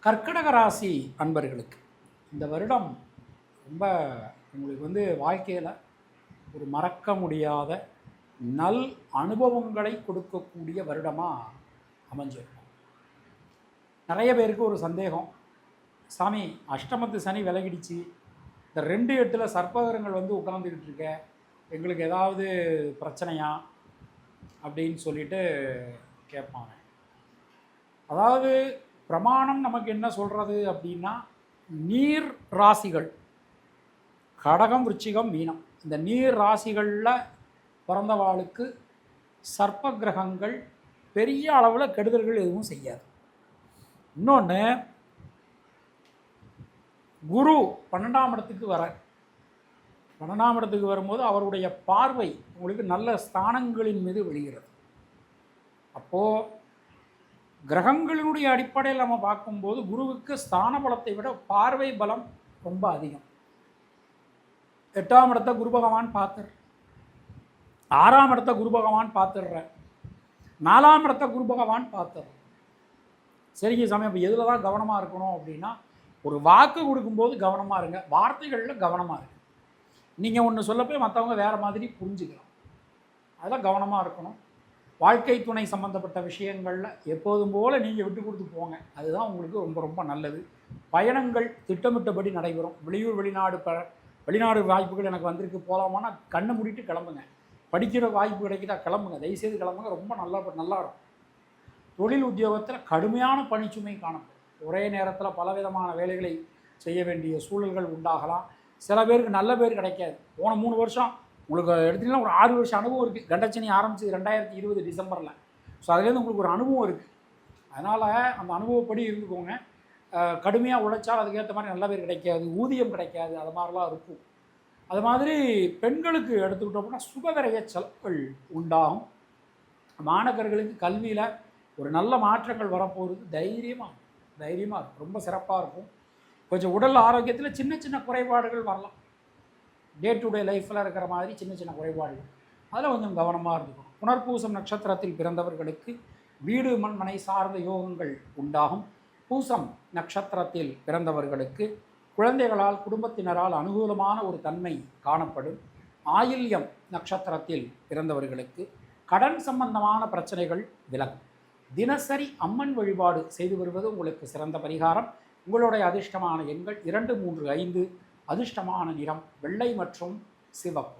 கர்க்கடக ராசி அன்பர்களுக்கு இந்த வருடம் ரொம்ப உங்களுக்கு வாழ்க்கையில் ஒரு மறக்க முடியாத நல் அனுபவங்களை கொடுக்கக்கூடிய வருடமாக அமைஞ்சிருக்கும். நிறைய பேருக்கு ஒரு சந்தேகம், சாமி அஷ்டமத்து சனி விலகிடுச்சு, இந்த 2-8 சர்ப்பகரங்கள் உட்காந்துக்கிட்டு இருக்க, எங்களுக்கு ஏதாவது பிரச்சனையா அப்படின்னு சொல்லிட்டு கேட்பாங்க. அதாவது பிரமாணம் நமக்கு என்ன சொல்கிறது அப்படின்னா, நீர் ராசிகள் கடகம், விருச்சிகம், மீனம், இந்த நீர் ராசிகளில் பிறந்தவாளுக்கு சர்ப்ப கிரகங்கள் பெரிய அளவில் கெடுதல்கள் எதுவும் செய்யாது. இன்னொன்று, குரு 12ஆம் இடத்துக்கு வர 12ஆம் இடத்துக்கு வரும்போது அவருடைய பார்வை உங்களுக்கு நல்ல ஸ்தானங்களின் மீது விழுகிறது. அப்போது கிரகங்களினுடைய அடிப்படையில் நம்ம பார்க்கும்போது குருவுக்கு ஸ்தான பலத்தை விட பார்வை பலம் ரொம்ப அதிகம். 8ஆம் இடத்தை குரு பகவான் பார்த்துடுற, 6ஆம் இடத்தை குரு பகவான் பார்த்துடுற, 4ஆம் இடத்தை குரு பகவான் பார்த்துடுற. சரிங்க சமயம், இப்போ எதில் தான் கவனமாக இருக்கணும் அப்படின்னா, ஒரு வாக்கு கொடுக்கும்போது கவனமாக இருங்க, வார்த்தைகளில் கவனமாக இருங்க. நீங்கள் ஒன்று சொல்ல போய் மற்றவங்க வேறு மாதிரி புரிஞ்சுக்கலாம், அதெல்லாம் கவனமாக இருக்கணும். வாழ்க்கை துணை சம்மந்தப்பட்ட விஷயங்களில் எப்போதும் போல் நீங்கள் விட்டு கொடுத்து போங்க, அதுதான் உங்களுக்கு ரொம்ப ரொம்ப நல்லது. பயணங்கள் திட்டமிட்டபடி நடைபெறும். வெளியூர் வெளிநாடு வாய்ப்புகள் எனக்கு வந்திருக்கு, போகலாமான்னா கண்ணை மூடிட்டு கிளம்புங்க. படிக்கிற வாய்ப்பு கிடைக்கிட்டா கிளம்புங்க, தயவுசெய்து கிளம்புங்க, ரொம்ப நல்லா இருக்கும். தொழில் உத்தியோகத்தில் கடுமையான பணிச்சுமை காணப்படும். ஒரே நேரத்தில் பலவிதமான வேலைகளை செய்ய வேண்டிய சூழல்கள் உண்டாகலாம். சில பேருக்கு நல்ல பேர் கிடைக்காது. போன 3 வருஷம் உங்களுக்கு எடுத்திங்கன்னா ஒரு 6 வருஷம் அனுபவம் இருக்குது. கண்டச்சனி ஆரம்பிச்சது 2020 டிசம்பரில். ஸோ அதுலேருந்து உங்களுக்கு ஒரு அனுபவம் இருக்குது. அதனால் அந்த அனுபவப்படி இருந்துக்கோங்க. கடுமையாக உழைச்சால் அதுக்கேற்ற மாதிரி நல்ல பேர் கிடைக்காது, ஊதியம் கிடைக்காது, அது மாதிரிலாம் இருக்கும். அது மாதிரி பெண்களுக்கு எடுத்துக்கிட்டோம்னா சுபவிரய செலவுகள் உண்டாகும். மாணவர்களுக்கு கல்வியில் ஒரு நல்ல மாற்றங்கள் வரப்போகிறது. தைரியமாக இருக்கும், ரொம்ப சிறப்பாக இருக்கும். கொஞ்சம் உடல் ஆரோக்கியத்தில் சின்ன சின்ன குறைபாடுகள் வரலாம். டே டு டே லைஃப்பில் இருக்கிற மாதிரி சின்ன சின்ன குறைபாடுகள், அதில் கொஞ்சம் கவனமாக இருந்துக்கணும். புனர்பூசம் நட்சத்திரத்தில் பிறந்தவர்களுக்கு வீடு மனை சார்ந்த யோகங்கள் உண்டாகும். பூசம் நட்சத்திரத்தில் பிறந்தவர்களுக்கு குழந்தைகளால் குடும்பத்தினரால் அனுகூலமான ஒரு தன்மை காணப்படும். ஆயில்யம் நட்சத்திரத்தில் பிறந்தவர்களுக்கு கடன் சம்பந்தமான பிரச்சனைகள் விலகும். தினசரி அம்மன் வழிபாடு செய்து வருவது உங்களுக்கு சிறந்த பரிகாரம். உங்களுடைய அதிர்ஷ்டமான எண்கள் 2, 3, 5. அதிர்ஷ்டமான நிறம் வெள்ளை மற்றும் சிவப்பு.